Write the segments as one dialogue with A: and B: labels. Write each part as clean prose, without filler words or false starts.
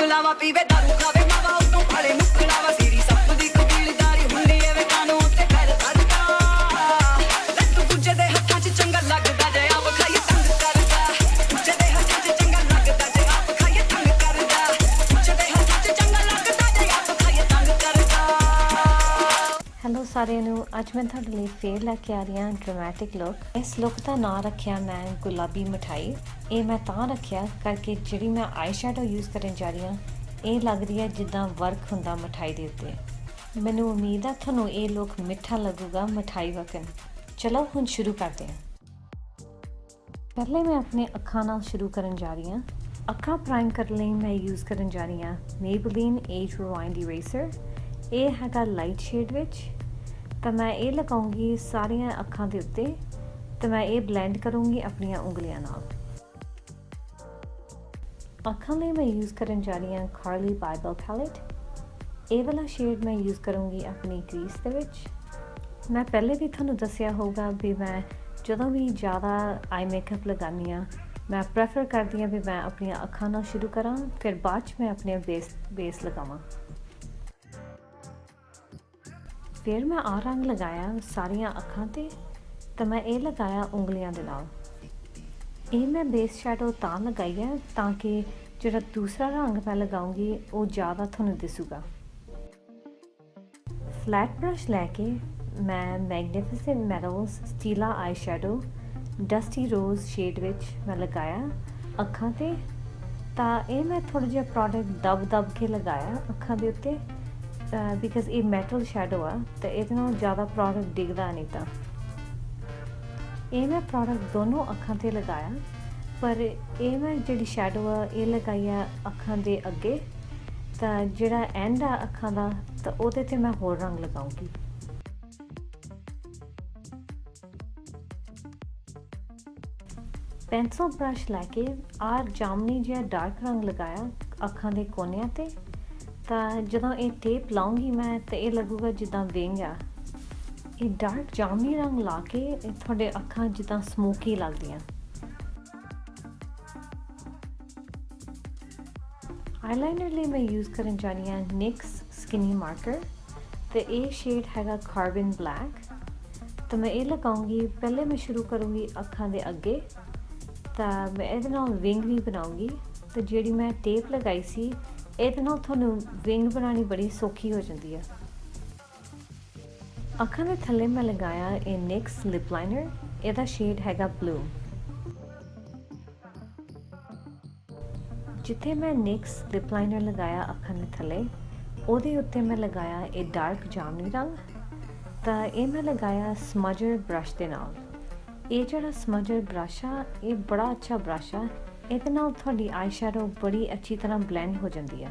A: ਲਾਵਾ ਪੀਵੇ ਦਾਰੂ ਖਾਵੇ ਮਾਵਾ ਉਦੋਂ ਫੜੇ ਮੁੱਕਲਾਵਾ ਸੀਰੀ ਸੱਪ ਦੀ ਕਬੀਲਦਾਰੀ ਹੁੰਦੀ ਐ ਵੇ ਕਾਨੂੰ ਉੱਤੇ ਕਰ ਸਕਦਾ ਲੱਗ ਦੂਜੇ ਦੇ ਹੱਥਾਂ 'ਚ ਚੰਗਾ ਲੱਗਦਾ ਜੇ ਆਪ ਖਾਈਏ ਤੰਗ ਕਰਦਾ ਦੂਜੇ ਦੇ ਹੱਥਾਂ 'ਚ ਚੰਗਾ ਲੱਗਦਾ ਜੇ ਆਪ ਖਾਈਏ ਤੰਗ ਕਰਦਾ ਦੂਜੇ ਦੇ ਹੱਥਾਂ 'ਚ ਚੰਗਾ ਲੱਗਦਾ ਜੇ ਆਪ ਖਾਈਏ ਤੰਗ ਕਰਦਾ।
B: ਹੈਲੋ ਸਾਰਿਆਂ ਨੂੰ, ਅੱਜ ਮੈਂ ਤੁਹਾਡੇ ਲਈ ਫੇਰ ਲੈ ਕੇ ਆ ਰਹੀ ਹਾਂ ਡਰਾਮੈਟਿਕ ਲੁੱਕ। ਇਸ ਲੁੱਕ ਦਾ ਨਾਂ ਰੱਖਿਆ ਮੈਂ ਗੁਲਾਬੀ ਮਿਠਾਈ। ਇਹ ਮੈਂ ਤਾਂ ਰੱਖਿਆ ਕਰਕੇ ਜਿਹੜੀ ਮੈਂ ਆਈ ਸ਼ੈਡੋ ਯੂਜ਼ ਕਰਨ ਜਾ ਰਹੀ ਹਾਂ ਇਹ ਲੱਗ ਰਹੀ ਹੈ ਜਿੱਦਾਂ ਵਰਕ ਹੁੰਦਾ ਮਿਠਾਈ ਦੇ ਉੱਤੇ। ਮੈਨੂੰ ਉਮੀਦ ਹੈ ਤੁਹਾਨੂੰ ਇਹ ਲੁੱਕ ਮਿੱਠਾ ਲੱਗੂਗਾ ਮਿਠਾਈ ਵਕਨ। ਚਲੋ ਹੁਣ ਸ਼ੁਰੂ ਕਰਦੇ ਹਾਂ। ਪਹਿਲੇ ਮੈਂ ਆਪਣੇ ਅੱਖਾਂ ਨਾਲ ਸ਼ੁਰੂ ਕਰਨ ਜਾ ਰਹੀ ਹਾਂ। ਅੱਖਾਂ ਪ੍ਰਾਈਮ ਕਰਨ ਲਈ ਮੈਂ ਯੂਜ਼ ਕਰਨ ਜਾ ਰਹੀ ਹਾਂ ਮੇਬਲੀਨ ਏਜ ਰਿਵਾਈਂਡ ਇਰੇਜ਼ਰ। ਇਹ ਹੈਗਾ ਲਾਈਟ ਸ਼ੇਡ ਵਿੱਚ। ਤਾਂ ਮੈਂ ਇਹ ਲਗਾਉਂਗੀ ਸਾਰੀਆਂ ਅੱਖਾਂ ਦੇ ਉੱਤੇ ਤੇ ਮੈਂ ਇਹ ਬਲੈਂਡ ਕਰੂੰਗੀ ਆਪਣੀਆਂ ਉਂਗਲੀਆਂ ਨਾਲ। ਅੱਖਾਂ ਲਈ ਮੈਂ ਯੂਜ਼ ਕਰਨ ਜਾ ਰਹੀ ਹਾਂ ਕਾਰਲੀ ਬਾਈਬਲ ਪੈਲੇਟ। ਇਹ ਵਾਲਾ ਸ਼ੇਡ ਮੈਂ ਯੂਜ਼ ਕਰੂੰਗੀ ਆਪਣੀ ਕ੍ਰੀਸ ਦੇ ਵਿੱਚ। ਮੈਂ ਪਹਿਲੇ ਵੀ ਤੁਹਾਨੂੰ ਦੱਸਿਆ ਹੋਊਗਾ ਵੀ ਮੈਂ ਜਦੋਂ ਵੀ ਜ਼ਿਆਦਾ ਆਈ ਮੇਕਅਪ ਲਗਾਉਂਦੀ ਹਾਂ ਮੈਂ ਪ੍ਰੈਫਰ ਕਰਦੀ ਹਾਂ ਵੀ ਮੈਂ ਆਪਣੀਆਂ ਅੱਖਾਂ ਨਾਲ ਸ਼ੁਰੂ ਕਰਾਂ, ਫਿਰ ਬਾਅਦ 'ਚ ਮੈਂ ਆਪਣੇ ਬੇਸ ਲਗਾਵਾਂ। ਫਿਰ ਮੈਂ ਆਹ ਰੰਗ ਲਗਾਇਆ ਸਾਰੀਆਂ ਅੱਖਾਂ 'ਤੇ ਤਾਂ ਮੈਂ ਇਹ ਲਗਾਇਆ ਉਂਗਲੀਆਂ ਦੇ ਨਾਲ। ਇਹ ਮੈਂ ਬੇਸ ਸ਼ੈਡੋ ਤਾਂ ਲਗਾਈ ਹੈ ਤਾਂ ਕਿ ਜਿਹੜਾ ਦੂਸਰਾ ਰੰਗ ਮੈਂ ਲਗਾਉਂਗੀ ਉਹ ਜ਼ਿਆਦਾ ਤੁਹਾਨੂੰ ਦਿਸੂਗਾ। ਫਲੈਟ ਬ੍ਰਸ਼ ਲੈ ਕੇ ਮੈਂ ਮੈਗਨੀਫੀਸੈਂਟ ਮੈਟਲਸ ਸਟੀਲਾ ਆਈ ਸ਼ੈਡੋ ਡਸਟੀ ਰੋਜ਼ ਸ਼ੇਡ ਵਿੱਚ ਮੈਂ ਲਗਾਇਆ ਅੱਖਾਂ 'ਤੇ। ਤਾਂ ਇਹ ਮੈਂ ਥੋੜ੍ਹਾ ਜਿਹਾ ਪ੍ਰੋਡਕਟ ਦਬ ਕੇ ਲਗਾਇਆ ਅੱਖਾਂ ਦੇ ਉੱਤੇ ਬਿਕਾਜ਼ ਇਹ ਮੈਟਲ ਸ਼ੈਡੋ ਆ ਅਤੇ ਇਹਦੇ ਨਾਲ ਜ਼ਿਆਦਾ ਪ੍ਰੋਡਕਟ ਡਿੱਗਦਾ ਨਹੀਂ। ਤਾਂ ਇਹ ਮੈਂ ਪ੍ਰੋਡਕਟ ਦੋਨੋਂ ਅੱਖਾਂ 'ਤੇ ਲਗਾਇਆ, ਪਰ ਇਹ ਮੈਂ ਜਿਹੜੀ ਸ਼ੈਡੋ ਆ ਇਹ ਲਗਾਈ ਆ ਅੱਖਾਂ ਦੇ ਅੱਗੇ। ਤਾਂ ਜਿਹੜਾ ਐਂਡ ਆ ਅੱਖਾਂ ਦਾ ਤਾਂ ਉਹਦੇ 'ਤੇ ਮੈਂ ਹੋਰ ਰੰਗ ਲਗਾਉਂਗੀ। ਪੈਨਸਲ ਬ੍ਰਸ਼ ਲੈ ਕੇ ਜਾਮਨੀ ਜਿਹਾ ਡਾਰਕ ਰੰਗ ਲਗਾਇਆ ਅੱਖਾਂ ਦੇ ਕੋਨਿਆਂ 'ਤੇ। ਤਾਂ ਜਦੋਂ ਇਹ ਟੇਪ ਲਾਉਂਗੀ ਮੈਂ ਤਾਂ ਇਹ ਲੱਗੂਗਾ ਜਿੱਦਾਂ ਵਿੰਗ ਆ। ਇਹ ਡਾਰਕ ਜਾਮਨੀ ਰੰਗ ਲਾ ਕੇ ਤੁਹਾਡੇ ਅੱਖਾਂ ਜਿੱਦਾਂ ਸਮੋਕੀ ਲੱਗਦੀਆਂ। ਆਈਲਾਈਨਰ ਲਈ ਮੈਂ ਯੂਜ਼ ਕਰਨ ਜਾ ਰਹੀ ਹਾਂ ਨਿਕਸ ਸਕਿਨੀ ਮਾਰਕਰ ਅਤੇ ਇਹ ਸ਼ੇਡ ਹੈਗਾ ਕਾਰਬਨ ਬਲੈਕ। ਤਾਂ ਮੈਂ ਇਹ ਲਗਾਉਂਗੀ। ਪਹਿਲੇ ਮੈਂ ਸ਼ੁਰੂ ਕਰੂੰਗੀ ਅੱਖਾਂ ਦੇ ਅੱਗੇ, ਤਾਂ ਮੈਂ ਇਹਦੇ ਨਾਲ ਵਿੰਗ ਵੀ ਬਣਾਉਂਗੀ। ਅਤੇ ਜਿਹੜੀ ਮੈਂ ਟੇਪ ਲਗਾਈ ਸੀ ਇਹਦੇ ਨਾਲ ਤੁਹਾਨੂੰ ਵਿੰਗ ਬਣਾਉਣੀ ਬੜੀ ਸੌਖੀ ਹੋ ਜਾਂਦੀ ਹੈ। ਅੱਖਾਂ ਦੇ ਥੱਲੇ ਮੈਂ ਲਗਾਇਆ ਇਹ ਨਿਕਸ ਲਿਪ ਲਾਈਨਰ। ਇਹਦਾ ਸ਼ੇਡ ਹੈਗਾ ਬਲੂ। ਜਿੱਥੇ ਮੈਂ ਨਿਕਸ ਲਿਪ ਲਾਈਨਰ ਲਗਾਇਆ ਅੱਖਾਂ ਦੇ ਥੱਲੇ ਉਹਦੇ ਉੱਤੇ ਮੈਂ ਲਗਾਇਆ ਇਹ ਡਾਰਕ ਜਾਮਨੀ ਰੰਗ। ਤਾਂ ਇਹ ਮੈਂ ਲਗਾਇਆ ਸਮਜਰ ਬ੍ਰਸ਼ ਦੇ ਨਾਲ। ਇਹ ਜਿਹੜਾ ਸਮਜਰ ਬ੍ਰਸ਼ ਆ ਇਹ ਬੜਾ ਅੱਛਾ ਬ੍ਰਸ਼ ਆ। ਇਹਦੇ ਨਾਲ ਤੁਹਾਡੀ ਆਈ ਸ਼ੈਡੋ ਬੜੀ ਅੱਛੀ ਤਰ੍ਹਾਂ ਬਲੈਂਡ ਹੋ ਜਾਂਦੀ ਆ।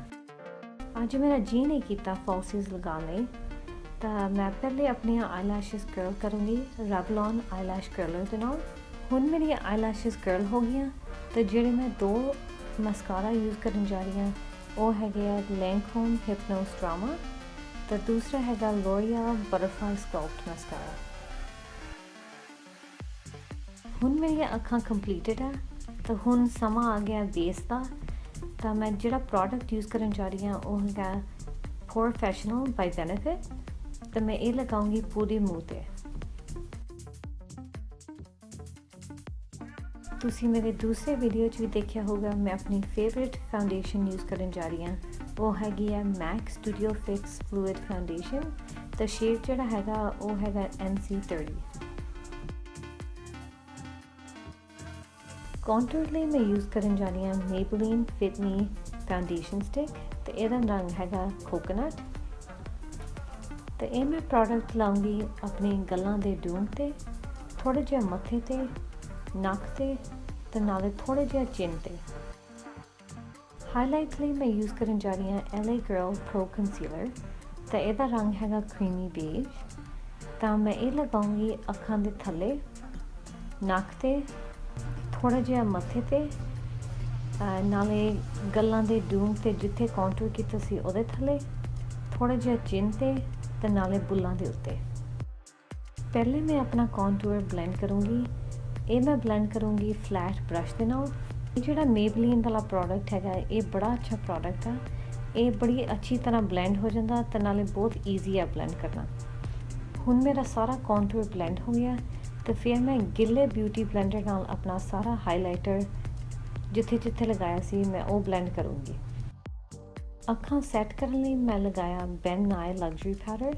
B: ਅੱਜ ਮੇਰਾ ਜੀ ਨਹੀਂ ਕੀਤਾ ਫਾਲਸਿਸ ਲਗਾਉਣ ਲਈ, ਤਾਂ ਮੈਂ ਪਹਿਲੇ ਆਪਣੀਆਂ ਆਈਲੈਸ਼ਿਸ ਕਰਲ ਕਰੂੰਗੀ ਰੈਵਲਨ ਆਈਲੈਸ਼ ਕਰਲਰ ਦੇ ਨਾਲ। ਹੁਣ ਮੇਰੀਆਂ ਆਈਲੈਸ਼ਿਸ ਕਰਲ ਹੋ ਗਈਆਂ। ਅਤੇ ਜਿਹੜੇ ਮੈਂ ਦੋ ਮਸਕਾਰਾ ਯੂਜ਼ ਕਰਨ ਜਾ ਰਹੀ ਹਾਂ ਉਹ ਹੈਗੇ ਆ ਲੈਂਕੋਮ ਹਿਪਨੋਸ ਡਰਾਮਾ ਅਤੇ ਦੂਸਰਾ ਹੈਗਾ ਲੋਰੀਅਲ ਬਟਰਫਲਾਈ ਸਕਲਪਟ ਮਸਕਾਰਾ। ਹੁਣ ਮੇਰੀਆਂ ਅੱਖਾਂ ਕੰਪਲੀਟਡ ਆ। ਤਾਂ ਹੁਣ ਸਮਾਂ ਆ ਗਿਆ ਬੇਸ ਦਾ। ਤਾਂ ਮੈਂ ਜਿਹੜਾ ਪ੍ਰੋਡਕਟ ਯੂਜ਼ ਕਰਨ ਜਾ ਰਹੀ ਹਾਂ ਉਹ ਹੈਗਾ ਪ੍ਰੋਫੈਸ਼ਨਲ ਬਾਈ ਬੈਨੀਫਿਟ। ਤਾਂ ਮੈਂ ਇਹ ਲਗਾਉਂਗੀ ਪੂਰੇ ਮੂੰਹ 'ਤੇ। ਤੁਸੀਂ ਮੇਰੇ ਦੂਸਰੇ ਵੀਡੀਓ 'ਚ ਵੀ ਦੇਖਿਆ ਹੋਊਗਾ ਮੈਂ ਆਪਣੀ ਫੇਵਰੇਟ ਫਾਊਂਡੇਸ਼ਨ ਯੂਜ਼ ਕਰਨ ਜਾ ਰਹੀ ਹਾਂ। ਉਹ ਹੈਗੀ ਆ ਮੈਕ ਸਟੂਡੀਓ ਫਿਕਸ ਫਲੂਇਡ ਫਾਊਂਡੇਸ਼ਨ। ਤਾਂ ਸ਼ੇਡ ਜਿਹੜਾ ਹੈਗਾ ਉਹ ਹੈਗਾ NC30। ਕੌਂਟੂਰ ਲਈ ਮੈਂ ਯੂਜ਼ ਕਰਨ ਜਾ ਰਹੀ ਹਾਂ ਮੇਬਲੀਨ ਫਿਟ ਮੀ ਫਾਊਂਡੇਸ਼ਨ ਸਟਿਕ ਅਤੇ ਇਹਦਾ ਰੰਗ ਹੈਗਾ ਕੋਕੋਨਟ। ਅਤੇ ਇਹ ਮੈਂ ਪ੍ਰੋਡਕਟ ਲਾਉਂਗੀ ਆਪਣੀ ਗੱਲਾਂ ਦੇ ਡੂਮ 'ਤੇ, ਥੋੜ੍ਹੇ ਜਿਹਾ ਮੱਥੇ 'ਤੇ, ਨੱਕ 'ਤੇ ਅਤੇ ਨਾਲੇ ਥੋੜ੍ਹੇ ਜਿਹਾ ਚਿੰਨ 'ਤੇ। ਹਾਈਲਾਈਟ ਲਈ ਮੈਂ ਯੂਜ਼ ਕਰਨ ਜਾ ਰਹੀ ਹਾਂ LA Girl Pro ਕੰਸੀਲਰ ਅਤੇ ਇਹਦਾ ਰੰਗ ਹੈਗਾ ਕਰੀਮੀ ਬੇਜ। ਤਾਂ ਮੈਂ ਇਹ ਲਗਾਉਂਗੀ ਅੱਖਾਂ ਦੇ ਥੱਲੇ, ਨੱਕ 'ਤੇ, ਥੋੜ੍ਹਾ ਜਿਹਾ ਮੱਥੇ 'ਤੇ, ਨਾਲੇ ਗੱਲਾਂ ਦੇ ਡੂਮ 'ਤੇ ਜਿੱਥੇ ਕਾਉਂਟਰ ਕੀਤਾ ਸੀ ਉਹਦੇ ਥੱਲੇ, ਥੋੜ੍ਹਾ ਜਿਹਾ ਚਿੰਨ 'ਤੇ ਅਤੇ ਨਾਲੇ ਬੁੱਲਾਂ ਦੇ ਉੱਤੇ। ਪਹਿਲੇ ਮੈਂ ਆਪਣਾ ਕਾਉਂਟੂਰ ਬਲੈਂਡ ਕਰੂੰਗੀ। ਇਹ ਮੈਂ ਬਲੈਂਡ ਕਰੂੰਗੀ ਫਲੈਟ ਬ੍ਰਸ਼ ਦੇ ਨਾਲ। ਇਹ ਜਿਹੜਾ ਮੇਬਲੀਨ ਵਾਲਾ ਪ੍ਰੋਡਕਟ ਹੈਗਾ ਇਹ ਬੜਾ ਅੱਛਾ ਪ੍ਰੋਡਕਟ ਆ। ਇਹ ਬੜੀ ਅੱਛੀ ਤਰ੍ਹਾਂ ਬਲੈਂਡ ਹੋ ਜਾਂਦਾ ਤੇ ਨਾਲੇ ਬਹੁਤ ਈਜ਼ੀ ਆ ਬਲੈਂਡ ਕਰਨਾ। ਹੁਣ ਮੇਰਾ ਸਾਰਾ ਕੌਂਟੂਰ ਬਲੈਂਡ ਹੋ ਗਿਆ ਤੇ ਫਿਰ ਮੈਂ ਗਿੱਲੇ ਬਿਊਟੀ ਬਲੈਂਡਰ ਨਾਲ ਆਪਣਾ ਸਾਰਾ ਹਾਈਲਾਈਟਰ ਜਿੱਥੇ ਜਿੱਥੇ ਲਗਾਇਆ ਸੀ ਮੈਂ ਉਹ ਬਲੈਂਡ ਕਰੂੰਗੀ। ਅੱਖਾਂ ਸੈੱਟ ਕਰਨ ਲਈ ਮੈਂ ਲਗਾਇਆ ਬੈਨ ਨਾਈ ਲਗਜ਼ਰੀ ਪਾਊਡਰ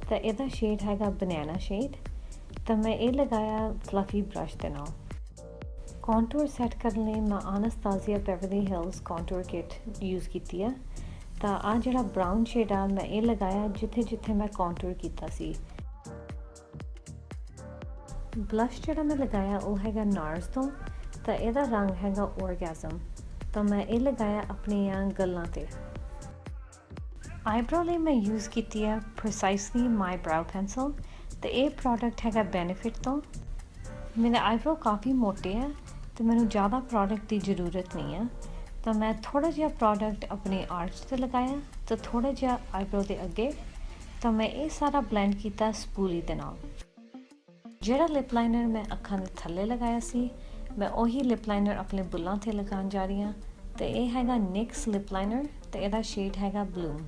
B: ਤਾਂ ਇਹਦਾ ਸ਼ੇਡ ਹੈਗਾ ਬਨਾਨਾ ਸ਼ੇਡ। ਤਾਂ ਮੈਂ ਇਹ ਲਗਾਇਆ ਫਲਫੀ ਬ੍ਰਸ਼ ਦੇ ਨਾਲ। ਕੌਂਟੂਰ ਸੈੱਟ ਕਰਨ ਲਈ ਮੈਂ ਅਨਸਤਾਸੀਆ ਬੈਵਰਲੀ ਹਿਲਸ ਕੌਂਟੂਰ ਕਿਟ ਯੂਜ਼ ਕੀਤੀ ਆ। ਤਾਂ ਆਹ ਜਿਹੜਾ ਬਰਾਊਨ ਸ਼ੇਡ ਆ ਮੈਂ ਇਹ ਲਗਾਇਆ ਜਿੱਥੇ ਜਿੱਥੇ ਮੈਂ ਕੌਂਟੂਰ ਕੀਤਾ ਸੀ। ਬਲਸ਼ ਜਿਹੜਾ ਮੈਂ ਲਗਾਇਆ ਉਹ ਹੈਗਾ ਨਾਰਸ ਤੋਂ ਤਾਂ ਇਹਦਾ ਰੰਗ ਹੈਗਾ ਔਰਗੈਜ਼ਮ। ਤਾਂ ਮੈਂ ਇਹ ਲਗਾਇਆ ਆਪਣੀਆਂ ਗੱਲਾਂ 'ਤੇ। ਆਈਬ੍ਰੋ ਲਈ ਮੈਂ ਯੂਜ਼ ਕੀਤੀ ਹੈ ਪ੍ਰੀਸਾਈਸਲੀ ਮਾਈ ਬਰਾਊ ਪੈਨਸਲ ਤੇ ਇਹ ਪ੍ਰੋਡਕਟ ਹੈਗਾ ਬੈਨੀਫਿਟ ਤੋਂ। ਮੇਰੇ ਆਈਬ੍ਰੋ ਕਾਫੀ ਮੋਟੇ ਆ ਤੇ ਮੈਨੂੰ ਜ਼ਿਆਦਾ ਪ੍ਰੋਡਕਟ ਦੀ ਜ਼ਰੂਰਤ ਨਹੀਂ ਆ। ਤਾਂ ਮੈਂ ਥੋੜ੍ਹਾ ਜਿਹਾ ਪ੍ਰੋਡਕਟ ਆਪਣੇ ਆਰਚ 'ਤੇ ਲਗਾਇਆ ਤੇ ਥੋੜ੍ਹਾ ਜਿਹਾ ਆਈਬ੍ਰੋ ਦੇ ਅੱਗੇ। ਤਾਂ ਮੈਂ ਇਹ ਸਾਰਾ ਬਲੈਂਡ ਕੀਤਾ ਸਪੂਲੀ ਦੇ ਨਾਲ। ਜਿਹੜਾ ਲਿਪ ਲਾਈਨਰ ਮੈਂ ਅੱਖਾਂ ਦੇ ਥੱਲੇ ਲਗਾਇਆ ਸੀ ਮੈਂ ਉਹੀ ਲਿਪ ਲਾਈਨਰ ਆਪਣੇ ਬੁੱਲਾਂ 'ਤੇ ਲਗਾਉਣ ਜਾ ਰਹੀ ਹਾਂ। ਤੇ ਇਹ ਹੈਗਾ ਨਿਕਸ ਲਿਪ ਲਾਈਨਰ ਤੇ ਇਹਦਾ ਸ਼ੇਡ ਹੈਗਾ ਬਲੂਮ।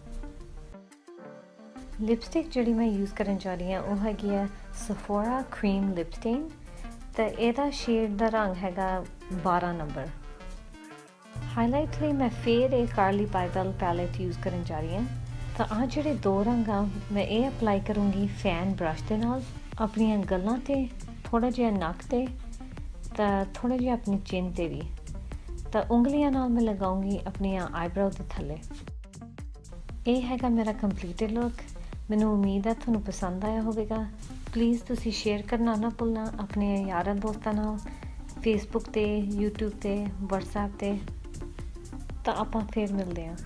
B: ਲਿਪਸਟਿਕ ਜਿਹੜੀ ਮੈਂ ਯੂਜ਼ ਕਰਨ ਜਾ ਰਹੀ ਹਾਂ ਉਹ ਹੈਗੀ ਹੈ ਸਫੋਰਾ ਕਰੀਮ ਲਿਪ ਸਟੇਨ ਤੇ ਇਹਦਾ ਸ਼ੇਡ ਦਾ ਰੰਗ ਹੈਗਾ 12 ਨੰਬਰ। ਹਾਈਲਾਈਟ ਲਈ ਮੈਂ ਫੇਰ ਇਹ ਕਾਰਲੀ ਬਾਈਬਲ ਪੈਲੇਟ ਯੂਜ਼ ਕਰਨ ਜਾ ਰਹੀ ਹਾਂ। ਤਾਂ ਆਹ ਜਿਹੜੇ ਦੋ ਰੰਗ ਆ ਮੈਂ ਇਹ ਅਪਲਾਈ ਕਰੂੰਗੀ ਫੈਨ ਬ੍ਰਸ਼ ਦੇ ਨਾਲ ਆਪਣੀਆਂ ਗੱਲਾਂ 'ਤੇ, ਥੋੜ੍ਹਾ ਜਿਹਾ ਨੱਕ 'ਤੇ ਤਾਂ ਥੋੜ੍ਹਾ ਜਿਹਾ ਆਪਣੀ ਚਿੰਨ 'ਤੇ ਵੀ। ਤਾਂ ਉਂਗਲੀਆਂ ਨਾਲ ਮੈਂ ਲਗਾਉਂਗੀ ਆਪਣੀਆਂ ਆਈਬ੍ਰੋ ਦੇ ਥੱਲੇ। ਇਹ ਹੈਗਾ ਮੇਰਾ ਕੰਪਲੀਟਡ ਲੁੱਕ। ਮੈਨੂੰ ਉਮੀਦ ਹੈ ਤੁਹਾਨੂੰ ਪਸੰਦ ਆਇਆ ਹੋਵੇਗਾ। ਪਲੀਜ਼ ਤੁਸੀਂ ਸ਼ੇਅਰ ਕਰਨਾ ਨਾ ਭੁੱਲਣਾ ਆਪਣੇ ਯਾਰਾਂ ਦੋਸਤਾਂ ਨਾਲ, ਫੇਸਬੁੱਕ 'ਤੇ, YouTube 'ਤੇ, WhatsApp 'ਤੇ। ਤਾਂ ਆਪਾਂ ਫਿਰ ਮਿਲਦੇ ਹਾਂ।